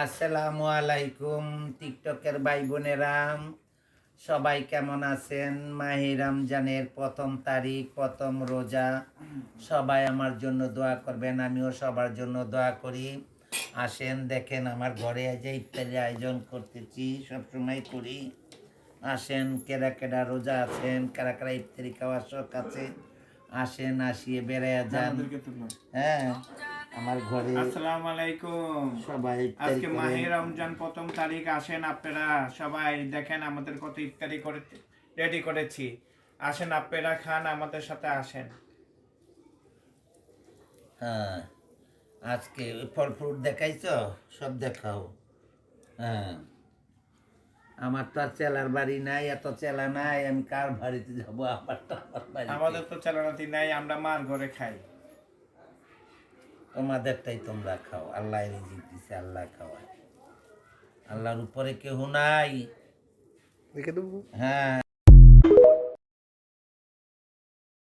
আসসালামু আলাইকুম টিকটকের ভাই বোনেরা, সবাই কেমন আছেন? মাহে রমজানের প্রথম তারিখ, প্রথম রোজা। সবাই আমার জন্য দোয়া করবেন, আমিও সবার জন্য দোয়া করি। আসেন দেখেন আমার ঘরে যে ইফতারি আয়োজন করতেছি, সবসময় করি। আসেন, কেরা কেরা রোজা আছেন, কারা কারা ইফতারি খাওয়ার শখ আছে, আসেন, আসিয়ে বেড়াইয়া যান। হ্যাঁ, আমার ঘরে আসসালামু আলাইকুম। সবাই ইফতারি আজকে করে। মাহে রমজান প্রথম তারিখ। আসেন আপনারা সবাই দেখেন আমাদের কত ইফতারি করে রেডি করেছি। আসেন আপনারা খান, আমাদের সাথে আসেন। হ্যাঁ, আজকে ফল ফ্রুট দেখাইছো, সব দেখাও। হ্যাঁ, আমার তো আর চেলার বাড়ি নাই, এত চেলা নাই, আমি কার বাড়িতে যাবো? আমার তো আমার বাড়িতে। আমাদের তো চালানাতি নাই, আমরা মার ঘরে খাই। তোমাদেরটাই তোমরা খাও, আল্লাহ রিজিক দিছে, আল্লাহ খাওয়ায়, আল্লাহর উপরে কেউ নাই। হ্যাঁ,